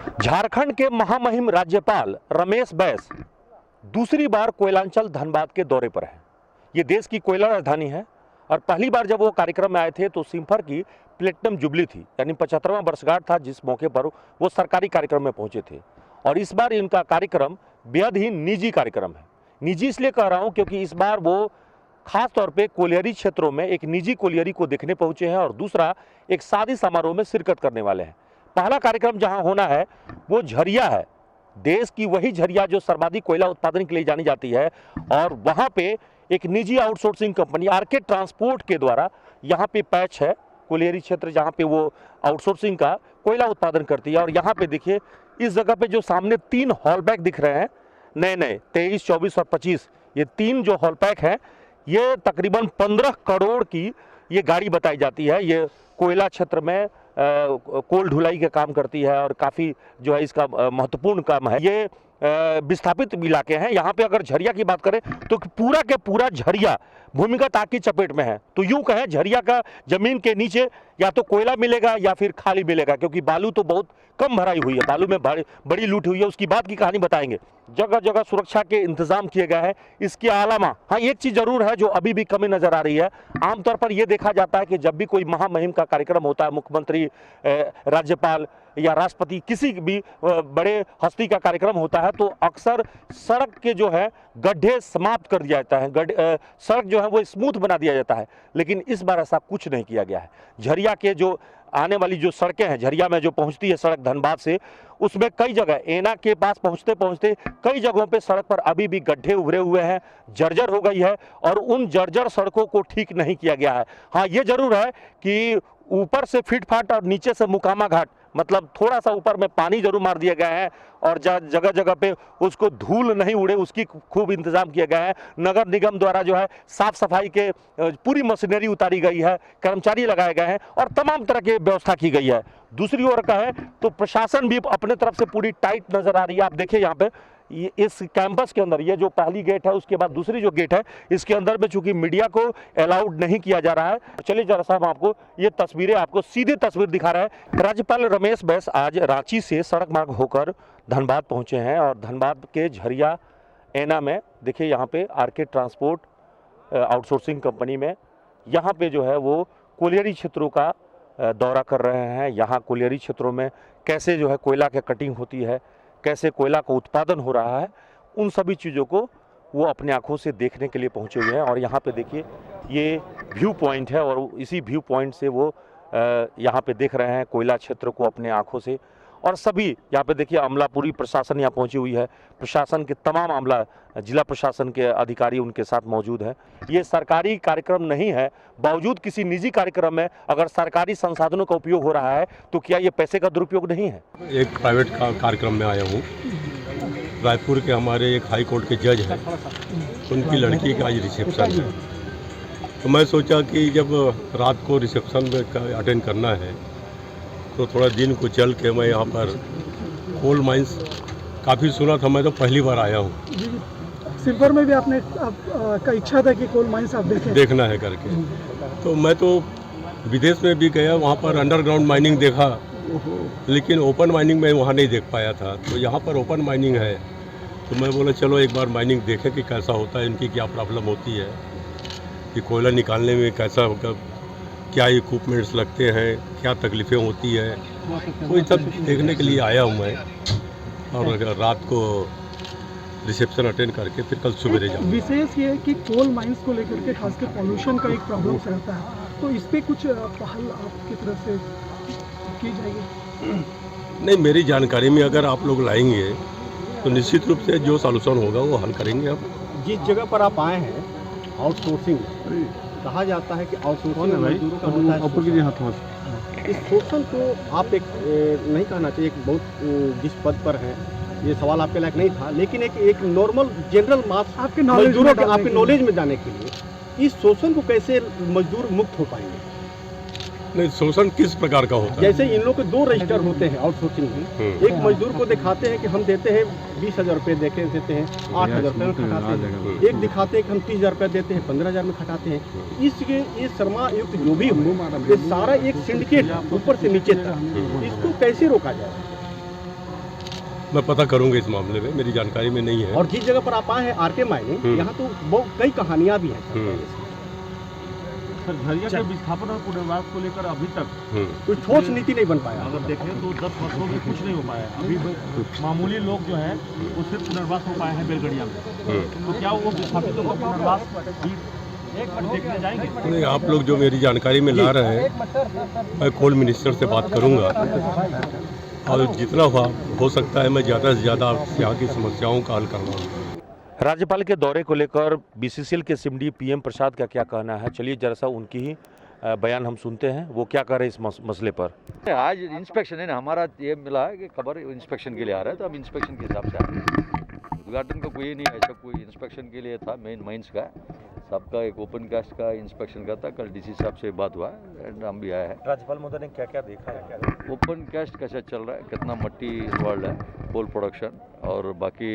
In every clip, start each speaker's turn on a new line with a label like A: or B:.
A: झारखंड के महामहिम राज्यपाल रमेश बैस दूसरी बार कोयलांचल धनबाद के दौरे पर हैं। ये देश की कोयला राजधानी है और पहली बार जब वो कार्यक्रम में आए थे तो सिम्फर की प्लेटिनम जुबली थी, यानी 75वां वर्षगांठ था, जिस मौके पर वो सरकारी कार्यक्रम में पहुंचे थे। और इस बार इनका कार्यक्रम बेहद ही निजी कार्यक्रम है। निजी इसलिए कह रहा हूं क्योंकि इस बार वो खास तौर पे कोलियरी क्षेत्रों में एक निजी कोलियरी को देखने पहुंचे हैं और दूसरा एक शादी समारोह में शिरकत करने वाले हैं। पहला कार्यक्रम जहां होना है वो झरिया है, देश की वही झरिया जो सर्वाधिक कोयला उत्पादन के लिए जानी जाती है। और वहां पे एक निजी आउटसोर्सिंग कंपनी आरके ट्रांसपोर्ट के द्वारा यहाँ पे पैच है, कोलियरी क्षेत्र जहाँ पे वो आउटसोर्सिंग का कोयला उत्पादन करती है। और यहाँ पे देखिए इस जगह पे जो सामने 3 हॉल पैक दिख रहे हैं, नए 23, 24 और 25, ये 3 जो हॉल पैक हैं ये तकरीबन 15 करोड़ की ये गाड़ी बताई जाती है। ये कोयला क्षेत्र में कोल ढुलाई का काम करती है और काफ़ी जो है इसका महत्वपूर्ण काम है। ये विस्थापित इलाके हैं। यहाँ पे अगर झरिया की बात करें तो पूरा के पूरा झरिया भूमिगत आग की चपेट में है। तो यूं कहें झरिया का जमीन के नीचे या तो कोयला मिलेगा या फिर खाली मिलेगा, क्योंकि बालू तो बहुत कम भराई हुई है, बालू में बड़ी लूट हुई है। उसकी बात की कहानी बताएंगे। जगह जगह सुरक्षा के इंतजाम किए गए हैं। इसके अलावा हाँ, एक चीज़ जरूर है जो अभी भी कमी नजर आ रही है। आमतौर पर यह देखा जाता है कि जब भी कोई महामहिम का कार्यक्रम होता है, मुख्यमंत्री, राज्यपाल या राष्ट्रपति, किसी भी बड़े हस्ती का कार्यक्रम होता है, तो अक्सर सड़क के जो है गड्ढे समाप्त कर दिया जाता है, सड़क जो है वो स्मूथ बना दिया जाता है। लेकिन इस बार ऐसा कुछ नहीं किया गया है। झरिया के जो आने वाली जो सड़कें हैं, झरिया में जो पहुंचती है सड़क धनबाद से, उसमें कई जगह एना के पास पहुंचते पहुंचते कई जगहों पे सड़क पर अभी भी गड्ढे उभरे हुए हैं, जर्जर हो गई है और उन जर्जर सड़कों को ठीक नहीं किया गया है। हाँ, ये जरूर है कि ऊपर से फिटफाट और नीचे से मुकामा घाट, मतलब थोड़ा सा ऊपर में पानी जरूर मार दिया गया है और जगह जगह पे उसको धूल नहीं उड़े उसकी खूब इंतजाम किया गया है। नगर निगम द्वारा जो है साफ सफाई के पूरी मशीनरी उतारी गई है, कर्मचारी लगाए गए हैं और तमाम तरह की व्यवस्था की गई है। दूसरी ओर का है तो प्रशासन भी अपने तरफ से पूरी टाइट नजर आ रही है। आप देखिए यहाँ पे इस कैंपस के अंदर ये जो पहली गेट है, उसके बाद दूसरी जो गेट है, इसके अंदर में चूंकि मीडिया को अलाउड नहीं किया जा रहा है। चलिए जरा साहब आपको ये तस्वीरें, आपको सीधे तस्वीर दिखा रहे हैं। राज्यपाल रमेश बैस आज रांची से सड़क मार्ग होकर धनबाद पहुंचे हैं और धनबाद के झरिया एना में देखिए यहाँ पे आरके ट्रांसपोर्ट आउटसोर्सिंग कंपनी में यहाँ पे जो है वो कोलियरी क्षेत्रों का दौरा कर रहे हैं। यहाँ कोलियरी क्षेत्रों में कैसे जो है कोयला की कटिंग होती है, कैसे कोयला का उत्पादन हो रहा है, उन सभी चीज़ों को वो अपने आंखों से देखने के लिए पहुंचे हुए हैं। और यहाँ पे देखिए ये व्यू पॉइंट है और इसी व्यू पॉइंट से वो यहाँ पे देख रहे हैं कोयला क्षेत्र को अपने आंखों से। और सभी यहाँ पे देखिए अमला, पूरी प्रशासन यहाँ पहुंची हुई है। प्रशासन के तमाम अमला, जिला प्रशासन के अधिकारी उनके साथ मौजूद हैं। ये सरकारी कार्यक्रम नहीं है, बावजूद किसी निजी कार्यक्रम में अगर सरकारी संसाधनों का उपयोग हो रहा है तो क्या ये पैसे का दुरुपयोग नहीं है?
B: एक प्राइवेट कार्यक्रम में आया हूँ। रायपुर के हमारे एक हाई कोर्ट के जज हैं, उनकी लड़की का आज रिसेप्शन है। तो मैं सोचा कि जब रात को रिसेप्शन में अटेंड करना है तो थोड़ा दिन को चल के मैं यहाँ पर कोल माइंस काफ़ी सुना था, मैं तो पहली बार आया हूँ।
C: सिम्फर में भी आपका इच्छा था कि कोल माइंस आप
B: देखना है करके। तो मैं तो विदेश में भी गया, वहाँ पर अंडरग्राउंड माइनिंग देखा, लेकिन ओपन माइनिंग में वहाँ नहीं देख पाया था। तो यहाँ पर ओपन माइनिंग है, तो मैं बोला चलो एक बार माइनिंग देखें कि कैसा होता है, इनकी क्या प्रॉब्लम होती है, कि कोयला निकालने में कैसा होगा, क्या इक्विपमेंट्स लगते हैं, क्या तकलीफ़ें होती है, वो सब देखने के लिए आया हूँ मैं। और अगर रात को रिसेप्शन अटेंड करके फिर कल सुबह जाऊँ।
C: विशेष ये है कि कोल माइंस को लेकर के खासकर पॉल्यूशन का एक प्रॉब्लम रहता है, तो इस पर कुछ पहल आपकी तरफ से की जाएगी?
B: नहीं, मेरी जानकारी में अगर आप लोग लाएंगे तो निश्चित रूप से जो सॉल्यूशन होगा वो हल करेंगे। अब
D: जिस जगह पर आप आए हैं आउटसोर्सिंग कहा जाता है कि आउटसोर्सिंग मजदूरों का होता है। इस शोषण को आप एक नहीं कहना चाहिए, एक बहुत जिस पद पर हैं ये सवाल आपके लायक नहीं था, लेकिन एक नॉर्मल जनरल मास
C: आपके
D: मजदूरों के आपके नॉलेज में जाने के लिए इस शोषण को कैसे मजदूर मुक्त हो पाएंगे?
B: नहीं, शोषण किस प्रकार का होता है?
D: जैसे इन लोग के 2 रजिस्टर होते हैं आउटसोर्सिंग में। एक मजदूर को दिखाते हैं कि हम देते हैं 20,000 रुपये देते हैं, 8,000 रुपये में खटाते हैं। एक दिखाते हैं कि हम 30,000 रुपये देते हैं, 15,000 में खटाते हैं। इसके ये शर्मा युक्त जो भी हो, ये सारा एक सिंडिकेट ऊपर से नीचे तक, इसको कैसे रोका जाए?
B: मैं पता करूंगा इस मामले में, मेरी जानकारी में नहीं है।
D: और जिस जगह पर आप आए हैं आरके माइनिंग, यहाँ तो बहुत कई कहानियाँ भी हैं
E: सर। झरिया के विस्थापन और पुनर्वास को लेकर अभी तक
D: कोई ठोस नीति नहीं बन पाया।
E: अगर देखें तो 10 वर्षों में कुछ नहीं हो पाया। अभी मामूली लोग जो है वो सिर्फ पुनर्वास हो पाए हैं बेलगड़िया में। तो क्या वो विस्थापितों का पुनर्वास भी देखने जाएंगे?
B: नहीं, आप लोग जो मेरी जानकारी में ला रहे हैं, मैं कोल मिनिस्टर से बात करूंगा और जितना हो सकता है मैं ज़्यादा से ज़्यादा यहाँ की समस्याओं का हल करवाऊंगा।
A: राज्यपाल के दौरे को लेकर बीसीसीएल के सिमडी पीएम प्रसाद का क्या कहना है, चलिए जरा सा उनकी ही बयान हम सुनते हैं, वो क्या कह रहे हैं इस मसले पर।
F: आज इंस्पेक्शन है ना, हमारा ये मिला है कि खबर इंस्पेक्शन के लिए आ रहा है, तो हम इंस्पेक्शन के हिसाब से आ रहे हैं। उद्घाटन का कोई नहीं, ऐसा कोई इंस्पेक्शन के लिए था। मेन माइंस का सबका एक ओपन कास्ट का इंस्पेक्शन का था। कल डीसी साहब से बात हुआ है एंड हम भी आए हैं।
A: राज्यपाल महोदय ने क्या क्या देखा है?
F: ओपन कास्ट कैसा चल रहा है, कितना मट्टी इन्वॉल्व है, कोल प्रोडक्शन, और बाकी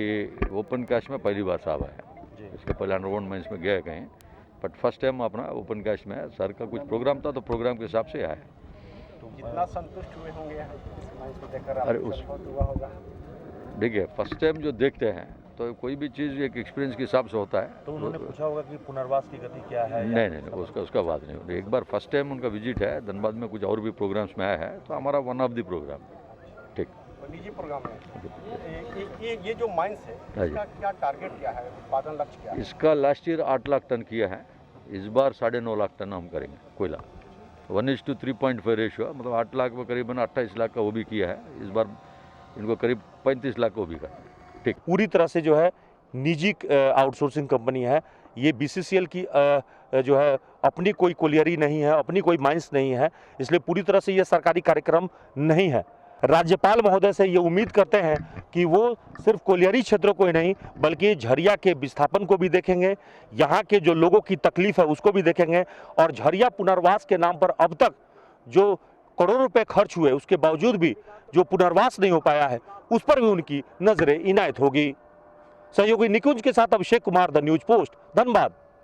F: ओपन कास्ट में पहली बार साहब आए हैं। इसके पहले अंडरग्राउंड माइंस में गए कहीं, बट फर्स्ट टाइम अपना ओपन कास्ट में है। सर का कुछ प्रोग्राम था तो प्रोग्राम के हिसाब से आया।
D: कितना संतुष्ट हुए होंगे माइंस को देखकर?
F: अरे उस देखिए, फर्स्ट टाइम जो देखते हैं तो कोई भी चीज़ एक एक्सपीरियंस के हिसाब से होता है।
A: तो उन्होंने पूछा होगा कि पुनर्वास की गति क्या है?
F: नहीं, उसका बात नहीं होती। एक बार फर्स्ट टाइम उनका विजिट है, धनबाद में कुछ और भी प्रोग्राम्स में आया है, तो हमारा वन ऑफ द प्रोग्राम। ठीक,
D: निजी प्रोग्राम है। ये जो माइंस है, इसका क्या टारगेट क्या है, उत्पादन लक्ष्य क्या है?
F: इसका लास्ट ईयर 8 लाख टन किया है, इस बार 9.5 लाख टन हम करेंगे कोयला। 1:3.5 रेशियो, मतलब 8 लाख में करीबन 28 लाख का वो भी किया है। इस बार इनको करीब 35 लाख को भी करना है। ठीक,
A: पूरी तरह से जो है निजी आउटसोर्सिंग कंपनी है ये। बीसीसीएल की जो है अपनी कोई कोलियरी नहीं है, अपनी कोई माइंस नहीं है, इसलिए पूरी तरह से ये सरकारी कार्यक्रम नहीं है। राज्यपाल महोदय से ये उम्मीद करते हैं कि वो सिर्फ कोलियरी क्षेत्रों को ही नहीं बल्कि झरिया के विस्थापन को भी देखेंगे, यहाँ के जो लोगों की तकलीफ है उसको भी देखेंगे, और झरिया पुनर्वास के नाम पर अब तक जो करोड़ों रुपए खर्च हुए उसके बावजूद भी जो पुनर्वास नहीं हो पाया है उस पर भी उनकी नजरें इनायत होगी। सहयोगी निकुंज के साथ Abhishek Kumar, the News Post, Dhanbad.